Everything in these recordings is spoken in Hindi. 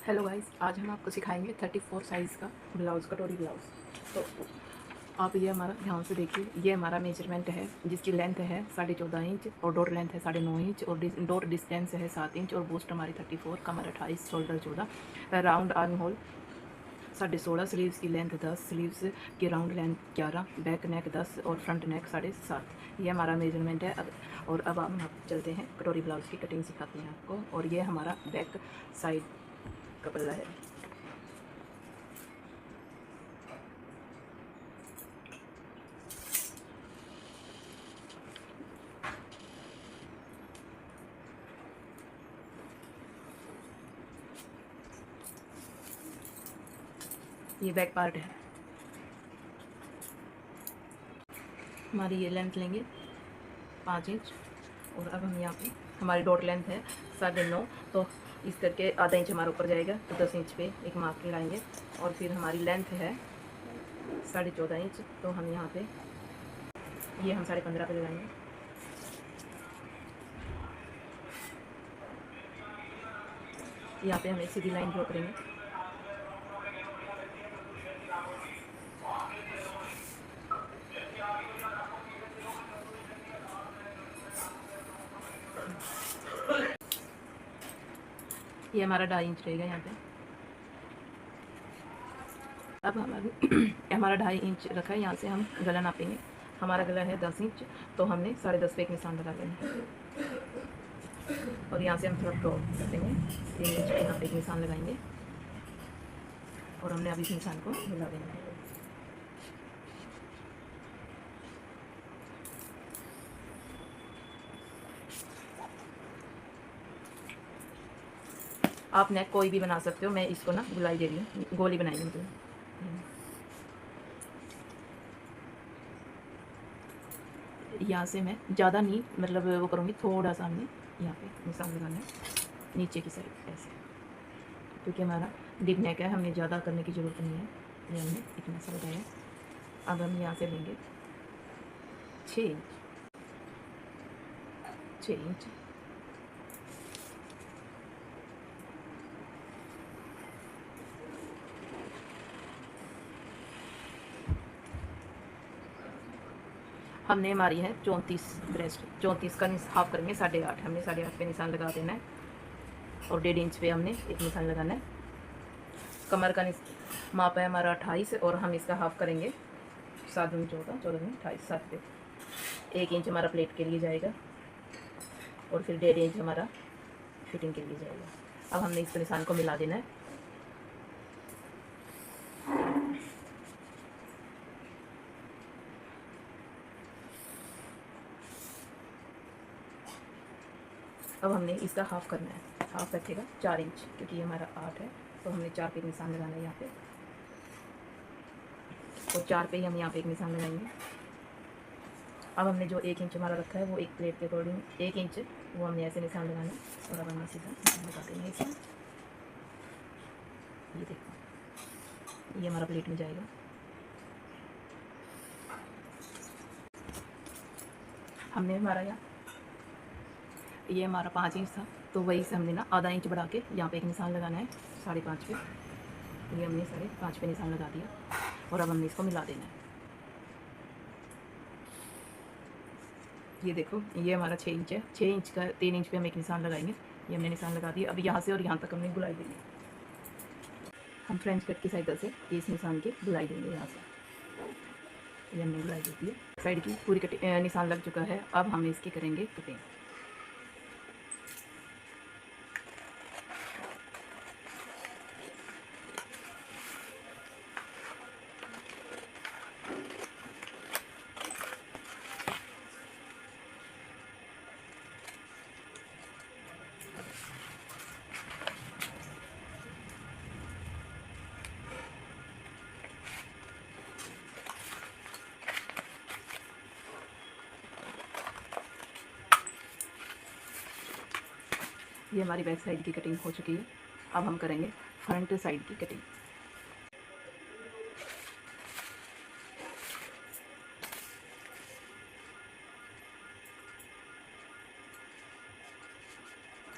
हेलो गाइस, आज हम आपको सिखाएंगे 34 साइज़ का ब्लाउज़, कटोरी ब्लाउज़। तो आप ये हमारा ध्यान से देखिए, ये हमारा मेजरमेंट है जिसकी लेंथ है 14.5 इंच और डोर लेंथ है 9.5 इंच और डोर डिस्टेंस है 7 इंच और बूस्ट हमारी 34, कमर 28, shoulder 14, round arm hole 16.5, sleeves की लेंथ 10, स्लीव्स की राउंड लेंथ 11, बैक नेक 10 और फ्रंट नेक 7.5। ये हमारा मेजरमेंट है। और अब हम चलते हैं कटोरी ब्लाउज़ की कटिंग सिखाते हैं आपको। और ये हमारा बैक साइड का पल्ला है। ये बैक पार्ट है। हमारी ये लेंथ लेंगे 5 इंच और अब हम यहाँ पे हमारी डॉट लेंथ है 9.5, तो इस करके आधा इंच हमारा ऊपर जाएगा, तो 10 इंच पे एक मार्क लगाएंगे। और फिर हमारी लेंथ है 14.5 इंच, तो हम यहाँ पे ये हम 15.5 पे लगाएंगे। यहाँ पे हम एक सीधी लाइन ड्रॉ करेंगे। ये हमारा 2.5 इंच रहेगा यहाँ पे। अब हमारा 2.5 इंच रखा है, यहाँ से हम गला नापेंगे। हमारा गला है 10 इंच, तो हमने 10.5 पे एक निशान लगा लेना है। और यहाँ से हम थोड़ा ड्रॉ करेंगे, 3 इंच पे यहाँ पे एक निशान लगाएंगे और हमने अभी इस निशान को मिला देना है। आप नेक कोई भी बना सकते हो, मैं इसको ना गुलाई दे रही हूँ, गोली बनाएंगे मतलब। यहाँ से मैं ज़्यादा नहीं मतलब वो करूँगी, थोड़ा सा हमने यहाँ पे निशान लगाना है नीचे की साइड ऐसे, क्योंकि हमारा डीप नेक है, हमें ज़्यादा करने की ज़रूरत नहीं है। ये हमने इतना सा लगाया। अब हम यहाँ से लेंगे 6 इंच, 6 इंच। हमने मारी है 34 ब्रेस्ट, 34 का हाफ करेंगे 8.5, हमने 8.5 पे निशान लगा देना है और 1.5 इंच पे हमने एक निशान लगाना है। कमर का माप है हमारा 28 और हम इसका हाफ करेंगे 7 दूनी 14, 14 दूनी 28, 7 पे 1 इंच हमारा प्लेट के लिए जाएगा और फिर 1.5 इंच हमारा फिटिंग के लिए जाएगा। अब हमने इस निशान को मिला देना है। अब हमने इसका हाफ करना है, हाफ रखेगा 4 इंच, क्योंकि ये हमारा 8 है, तो हमने 4 पे एक निशान लगाना है यहाँ पे और 4 पे ही हम यहाँ पे एक निशान लगाएंगे। अब हमने जो 1 इंच हमारा रखा है वो एक प्लेट के अकॉर्डिंग 1 इंच वो हमने ऐसे निशान लगाना है और अब हमने सीधा निशान लगा देंगे इसमें। ये देखो, ये हमारा प्लेट में जाएगा। हमने हमारा ये हमारा 5 इंच था, तो वही से हमने ना आधा इंच बढ़ा के यहाँ पे एक निशान लगाना है 5.5 पे। ये हमने 5.5 पे निशान लगा दिया और अब हमने इसको मिला देना है। ये देखो, ये हमारा 6 इंच है, 6 इंच का 3 इंच पे हम एक निशान लगाएंगे। ये हमने निशान लगा दिया। अब यहाँ से और यहाँ तक हमने गुलाई देंगे। हम फ्रेंच कट की साइड से इस निशान की गुलाई देंगे। यहाँ से ये हमने गुलाई दे दी है, साइड की पूरी निशान लग चुका है। अब हम इसकी करेंगे कटिंग। ये हमारी बैक साइड की कटिंग हो चुकी है। अब हम करेंगे फ्रंट साइड की कटिंग।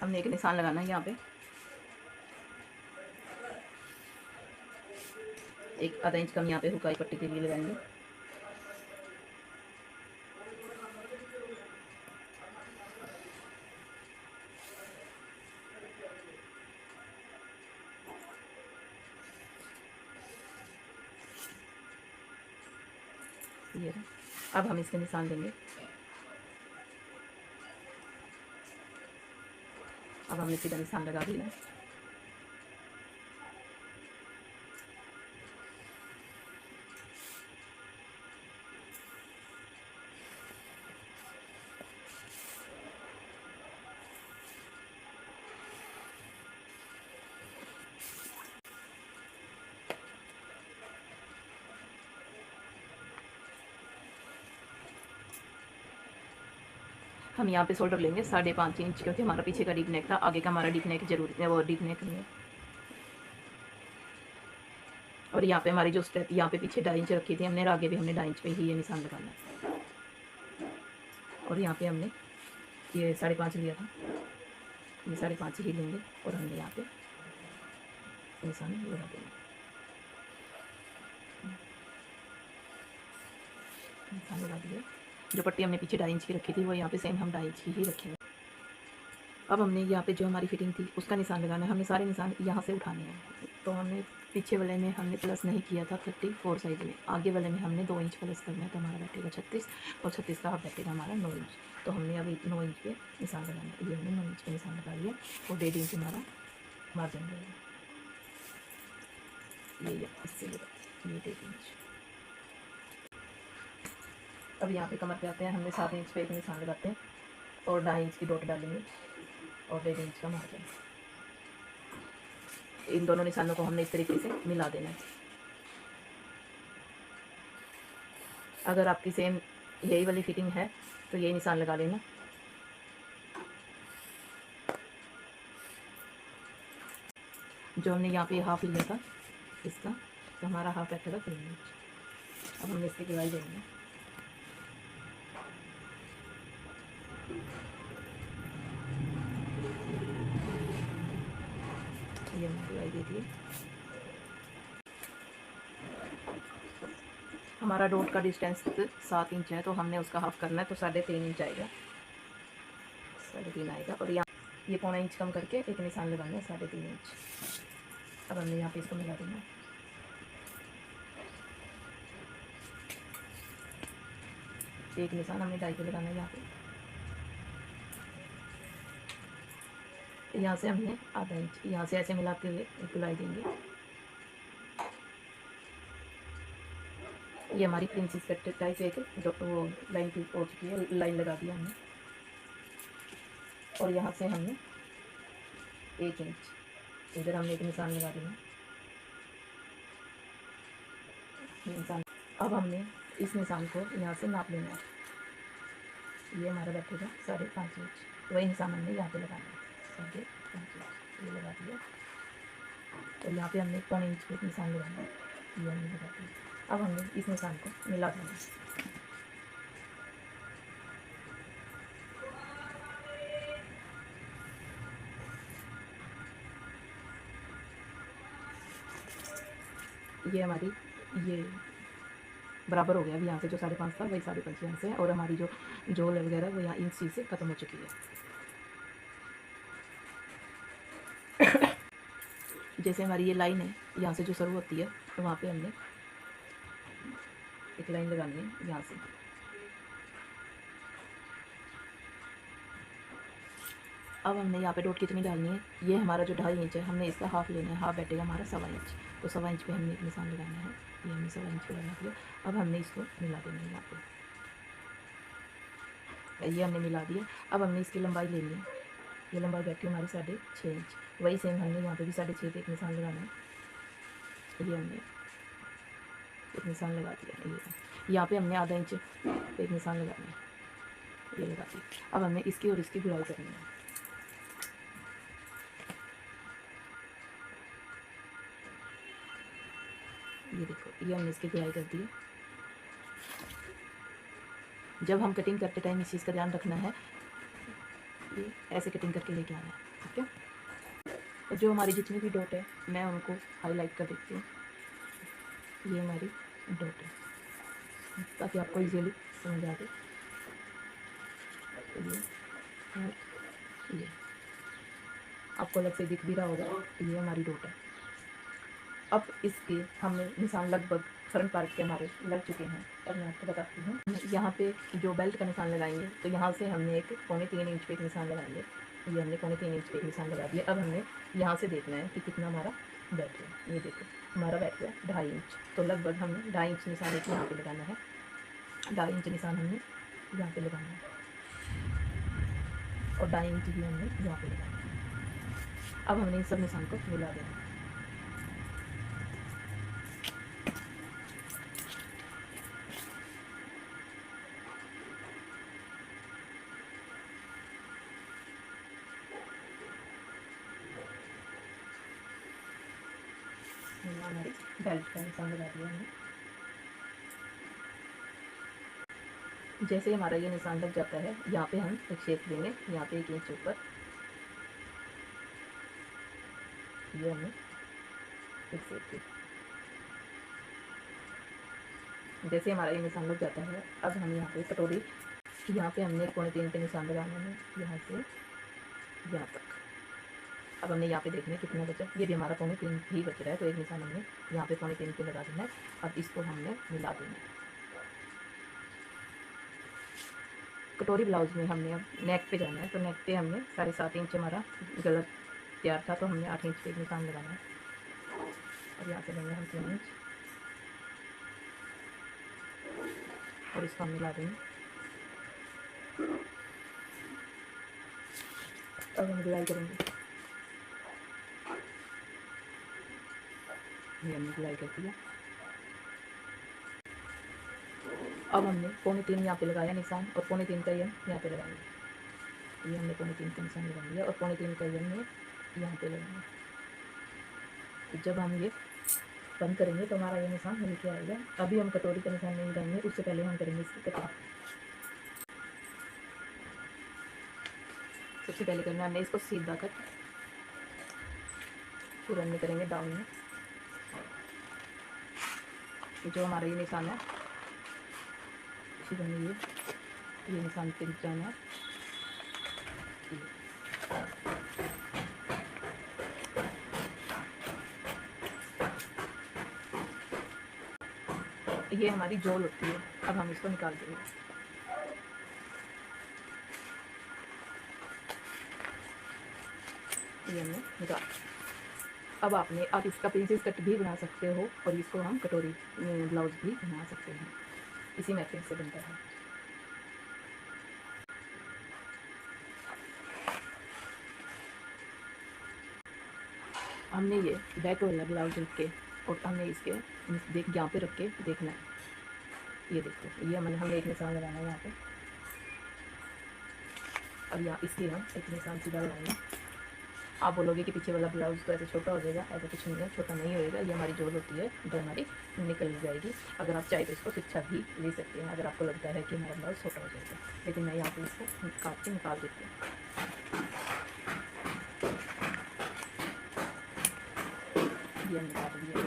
हमने एक निशान लगाना है यहाँ पे एक आधा इंच कम यहाँ पे हुकाई पट्टी के लिए लगाएंगे। ये अब हम इसके निशान देंगे। अब हमने सीधा निशान लगा दिया है। हम यहाँ पे शोल्डर लेंगे 5.5 इंच, क्योंकि हमारा पीछे का डीप नेक था, आगे का हमारा डीप नेक जरूरी है, वो डीप नेक नहीं है। और यहाँ पे हमारी जो स्टेप यहाँ पे पीछे 2.5 इंच रखी थी हमने, और आगे भी हमने 2.5 इंच पे ही ये निशान लगाना है। और यहाँ पे हमने ये 5.5 लिया था, ये 5.5 ही लेंगे और हमने यहाँ पे निशान लगा देंगे। निशान लगा दिया। जो पट्टी हमने पीछे 2.5 इंच की रखी थी वो यहाँ पे सेम हम 2.5 इंच की ही रखेंगे। अब हमने यहाँ पे जो हमारी फिटिंग थी उसका निशान लगाना है। हमने सारे निशान यहाँ से उठाने हैं। तो हमने पीछे वाले में हमने प्लस नहीं किया था 34 साइज में, आगे वाले में हमने 2 इंच प्लस करना है, तो हमारा बैठेगा 36, और 36 का हाफ बैठेगा हमारा 9 इंच। तो हमने अभी 9 इंच पे निशान लगाना है। ये हमने 9 इंच पे निशान लगा लिया और 1.5 इंच हमारा मार्जिन रहेगा। ये इससे ये 1.5 इंच। अब यहाँ पे कमर पे आते हैं। हमने 7 इंच पे एक निशान लगाते हैं और 2.5 इंच की डॉट डालेंगे और 1.5 इंच का मार्जिन। इन दोनों निशानों को हमने इस तरीके से मिला देना है। अगर आपकी सेम यही वाली फिटिंग है तो यही निशान लगा लेना। जो हमने यहाँ पे हाफ लिया था इसका, तो हमारा हाफ बैठेगा 3 इंच। अब हमने इसकी गुलाई देंगे। ये हमने गुलाई दे दी। हमारा डॉट का डिस्टेंस 7 इंच है, तो हमने उसका हाफ करना है, तो 3.5 इंच आएगा, 3.5 आएगा। और यहाँ ये 1.5 इंच कम करके एक निशान लगाना है 3.5 इंच। अब हमने यहाँ पे इसको मिला देना। एक निशान हमने 2.5 पे लगाना है यहाँ पे। यहाँ से हमने आधा इंच यहाँ से ऐसे मिलाते हुए एक गुलाई देंगे। ये हमारी प्रिंसेस कट टाइप एक जो वो लाइन की हो चुकी है, लाइन लगा दिया हमने। और यहाँ से हमने 1 इंच इधर हमने एक निशान लगा दिया निशान। अब हमने इस निशान को यहाँ से नाप लेना है। ये हमारा बैठेगा 5.5 इंच। वही निशान हमने यहाँ पे लगाना है 5.5 इंच। ये लगा दिया। और यहाँ पे हमने 1 इंच पे निशान लगाना है, ये हमने लगा दिया। अब हमने इस निशान को मिला देना है। ये हमारी ये बराबर हो गया। अभी यहाँ से जो 5.5 था वही 5.5 यहाँ से है, और हमारी जो जोल वगैरह वो यहाँ इंच सी से ख़त्म हो चुकी है। जैसे हमारी ये लाइन है यहाँ से जो शुरू होती है, तो वहाँ पे हमने एक लाइन लगानी है यहाँ से। अब हमने यहाँ पे डॉट कितनी डालनी है, ये हमारा जो 2.5 इंच है हमने इसका हाफ लेना है, हाफ बैठेगा हमारा 1.25 इंच। तो 1.25 इंच पे हमने एक निशान लगाना है, ये हमने 1.25 इंच पे लगा दिया। अब हमने इसको मिला देना है यहाँ पे, ये हमने मिला दिया। अब हमने इसकी लंबाई लेनी है। ये लंबाई बैठी हमारी 6.5 इंच। वही सेम हमने यहाँ पे भी 6.5 पे एक निशान लगाना है। ये हमने एक निशान लगा दिया। ये यहाँ पे हमने आधा इंच पे एक निशान लगाना है, ये लगा दिया। अब हमें इसकी और इसकी गुड़ाई करनी है। ये देखो, ये हमने इसकी गुड़ाई कर दी है। जब हम कटिंग करते टाइम इस चीज़ का ध्यान रखना है, ये ऐसे कटिंग करके लेके आना है, ठीक है। और जो हमारी जितनी भी डॉट है मैं उनको हाईलाइट कर देती हूँ। ये हमारी डॉट है, ताकि आपको इजीली समझ आ जाए। तो ये आपको अलग से दिख भी रहा होगा, ये हमारी डॉट है। अब इसके हमने निशान लगभग फ्रंट पार्ट के हमारे लग चुके हैं। अब मैं आपको बताती हूँ, यहाँ पे जो बेल्ट का निशान लगाएंगे तो यहाँ से हमने एक 3.25 इंच पे एक निशान लगाएंगे। ये हमने 3.25 इंच पे एक निशान लगा दिया। अब हमने यहाँ से देखना है कि कितना हमारा बैठ रहा है। ये देखो हमारा बैठ रहा है 2.5 इंच, तो लगभग हमें 2.5 इंच निशान एक यहाँ पे लगाना है। 2.5 इंच निशान हमने यहाँ पे लगाना है और 2.5 इंच भी हमने यहाँ पे लगाना है। अब हमने इन सब निशान को मिला देना है। हमारे बेल्ट का निशान लगा दिया हमने। जैसे हमारा ये निशान लग जाता है, यहाँ पे हम एक शेप देंगे, यहाँ पे 1 इंच ऊपर ये हमने एक शेप दी। जैसे हमारा ये निशान लग जाता है, अब हम यहाँ पे कटोरी, यहाँ पे हमने 3.25 पे निशान लगाना है, यहाँ से यहाँ तक। अब हमने यहाँ पे देखना है कितना बचा। ये भी हमारा 3.25 ही बच रहा है, तो एक निशान हमने यहाँ पे 3.25 पे लगा देना है। अब इसको हमने मिला देना है। कटोरी ब्लाउज में हमने अब नेक पे जाना है, तो नेक पे हमने 7.5 इंच हमारा गलत तैयार था, तो हमने 8 इंच पे निशान लगाना है। और यहाँ से लेंगे हम 3 इंच और इसको हम मिला देंगे। अब हम गुलाई करेंगे। ये हमने गुलाई कर दिया। अब हमने 3.25 यहाँ पे लगाया निशान और 3.25 का ये यहाँ पे लगाएंगे। ये हमने 3.25 का निशान लगा दिया और 3.25 का ये हमने यहाँ पे लगाएंगे। तो जब हम ये बंद करेंगे तो हमारा ये निशान मिल के आएगा। अभी हम कटोरी का निशान नहीं लगाएंगे, उससे पहले हम करेंगे इसकी कटिंग। सबसे पहले करना हमने इसको सीधा कट, फिर हमने करेंगे डाउन में। जो हमारा ये निशान है, फिर हमें ये निशान पे जाना है। ये हमारी जोल होती है। अब हम इसको निकाल देंगे। ये हमने निकाल। अब आप इसका प्रिंसेस कट भी बना सकते हो और इसको हम कटोरी ब्लाउज भी बना सकते हैं। इसी मेथड से बनता है। हमने ये बैक वाला ब्लाउज रख के और हमने इसके यहाँ पे रख के देखना है। ये देखो, ये हमने एक निशान लगाना है यहाँ पे और यहाँ इसके हम एक निशान सीधा लगाएंगे। आप बोलोगे कि पीछे वाला ब्लाउज तो ऐसे छोटा हो जाएगा, ऐसा कुछ नहीं है, छोटा नहीं होएगा। ये हमारी जोड़ होती है जो हमारी निकल जाएगी। अगर आप चाहे तो इसको तिरछा भी ले सकते हैं, अगर आपको लगता है कि हमारा ब्लाउज छोटा हो जाएगा। लेकिन मैं यहाँ पे इसको काट के निकाल देती हूँ। ये निकाल दिया।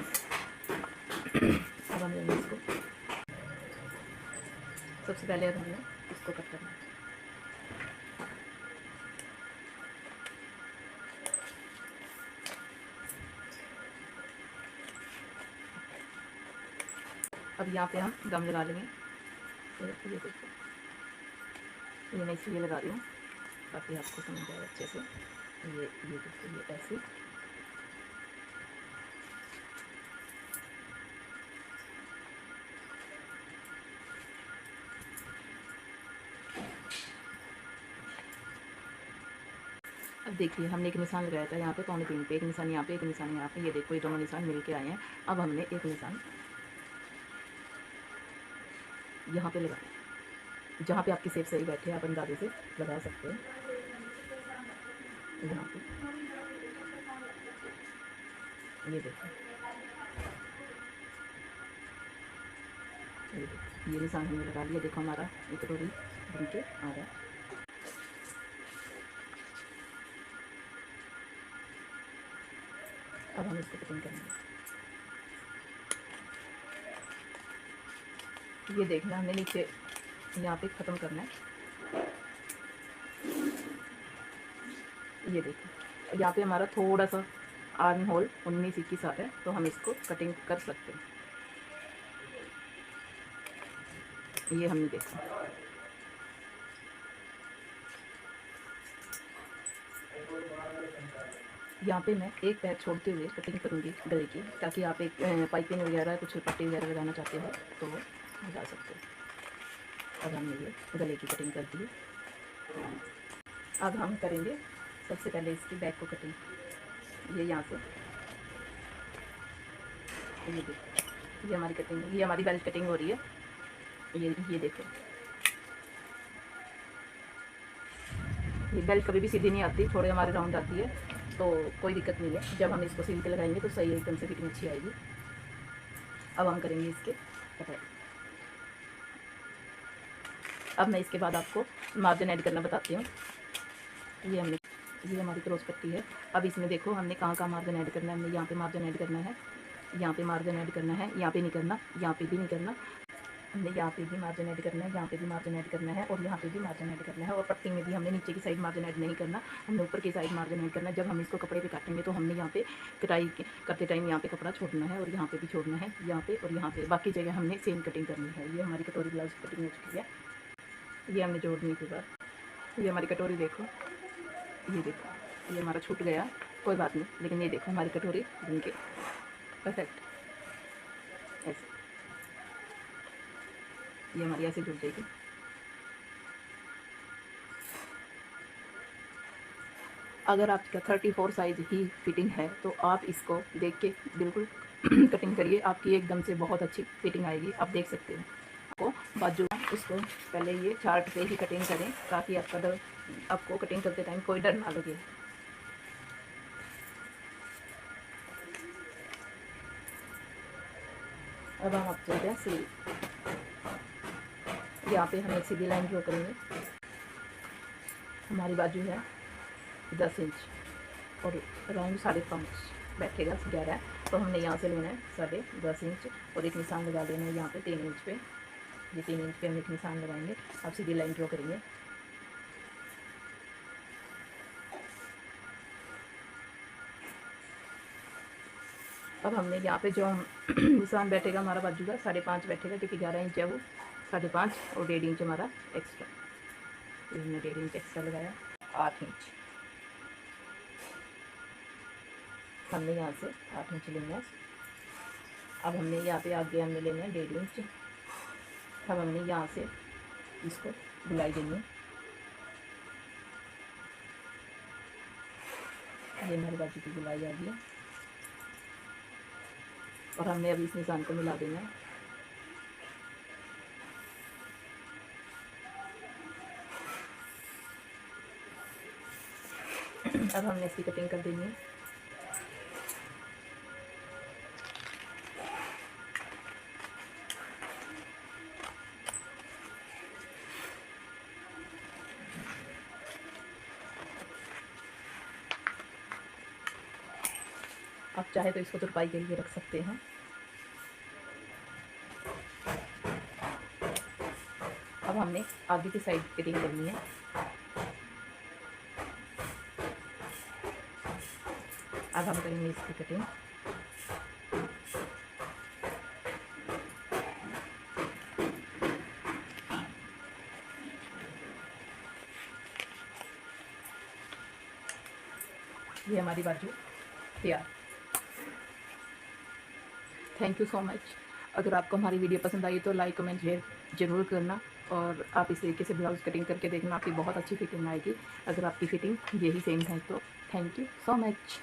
अब हमें इसको सबसे पहले हमें इसको कट करना है। अब यहाँ पे हम गम लगा लेंगे। तो ये देखो, ये मैं इसलिए लगा रही हूँ ताकि आपको समझ आए अच्छे से। ये देखो, ये ऐसे अब देखिए, हमने एक निशान लगाया था यहाँ पे 3.25 पे, एक निशान यहाँ पे, एक निशान यहाँ पे। ये देखो, ये दोनों निशान मिल के आए हैं। अब हमने एक निशान यहाँ पे लगाया, जहाँ पे आपकी सेप सही बैठे आप अंदाजे से लगा सकते हैं। यहाँ पे ये देखो, ये निशान हमने लगा लिया। देखो हमारा एक कटोरी बन के आ रहा है। अब हम इसको कटिंग करेंगे। ये देखना, हमने नीचे यहाँ पे ख़त्म करना है। ये देखो यहाँ पे हमारा थोड़ा सा आर्म होल 19-21 आता है, तो हम इसको कटिंग कर सकते हैं। ये हमने देखा। यहाँ पे मैं एक पैर छोड़ते हुए कटिंग करूँगी गले की, ताकि आप एक पाइपिंग वगैरह कुछ पट्टी वगैरह लगाना चाहते हो तो वो लगा सकते हो। अब हमने ये गले की कटिंग कर दी। अब हम करेंगे सबसे पहले इसकी बैक को कटिंग। ये यहाँ से ये देखो, ये हमारी कटिंग, ये हमारी बेल्ट कटिंग हो रही है। ये देखो, ये बेल्ट कभी भी सीधी नहीं आती, थोड़े हमारे राउंड आती है, तो कोई दिक्कत नहीं है। जब हम इसको सिल के लगाएंगे तो सही एकदम से फिटिंग अच्छी आएगी। अब हम करेंगे इसके कटाई। अब मैं इसके बाद आपको मार्जिन ऐड करना बताती हूँ। ये हमारी क्रॉस पट्टी है। अब इसमें देखो हमने कहाँ कहाँ मार्जिन ऐड करना है। हमने यहाँ पे मार्जिन ऐड करना है, यहाँ पे मार्जिन ऐड करना है, यहाँ पे नहीं करना, यहाँ पे भी नहीं करना। हमने यहाँ पे भी मार्जिन ऐड करना है, यहाँ पे भी मार्जिन ऐड करना है, और यहाँ पे भी मार्जिन ऐड करना है। और पट्टी में भी हमने नीचे की साइड मार्जिन ऐड नहीं करना, हमने ऊपर की साइड मार्जिन ऐड करना है। जब हम इसको कपड़े पे काटेंगे तो हमने यहाँ पे कटाई करते टाइम यहाँ पे कपड़ा छोड़ना है, और यहाँ पे भी छोड़ना है, यहाँ पे और यहाँ पे। बाकी जगह हमने सेम कटिंग करनी है। ये हमारी कटोरी ब्लाउज कटिंग हो चुकी है। ये हमने जोड़ने के बाद ये हमारी कटोरी देखो, ये देखो, ये हमारा छूट गया, कोई बात नहीं, लेकिन ये देखो हमारी कटोरी बन के परफेक्ट ऐसे। ये हमारी ऐसे जुड़ जाएगी। अगर आपका 34 साइज़ ही फिटिंग है तो आप इसको देख के बिल्कुल कटिंग करिए, आपकी एकदम से बहुत अच्छी फिटिंग आएगी। आप देख सकते हैं। आपको बाजू उसको पहले ये चार्ट से ही कटिंग करें, ताकि आपको कटिंग करते टाइम कोई डर ना लगे। अब हम चलते हैं सीधी। यहाँ पे हम एक सीधी लाइन ड्रॉ करेंगे। हमारी बाजू है 10 इंच और अराउंड 5.5 बैठेगा 11, तो हमने यहाँ से लेना है 10.5 इंच और एक निशान लगा देना है यहाँ पे 3 इंच पे। ये 3 इंच पे हम एक निशान लगाएंगे। अब सीधी लाइन ड्रॉ करेंगे। अब हमने यहाँ पे जो निशान बैठेगा हमारा बाजू का 5.5 बैठेगा, क्योंकि 11 इंच है वो 5.5 और 1.5 इंच हमारा एक्स्ट्रा। हमने 1.5 इंच एक्स्ट्रा लगाया, 8 इंच हमने यहाँ से 8 इंच लेना है। अब हमने यहाँ पे आगे हमने लेना है 1.5 इंच। अब हमने यहाँ से इसको बुलाई देनी है। ये हमारी बाजू की बुलाई आ गई और हमने अभी इस निशान को मिला देना है। अब हमने इसकी कटिंग कर देनी है। आप चाहे तो इसको तुरपाई के लिए रख सकते हैं। अब हमने आगे की साइड कटिंग करनी है। अब हम करेंगे इसकी कटिंग। ये हमारी बाजू तैयार। Thank you so much. अगर आपको हमारी वीडियो पसंद आई तो लाइक कमेंट शेयर ज़रूर करना, और आप इस तरीके से ब्लाउज़ कटिंग करके देखना, आपकी बहुत अच्छी फिटिंग आएगी। अगर आपकी फ़िटिंग यही सेम है तो थैंक यू सो मच।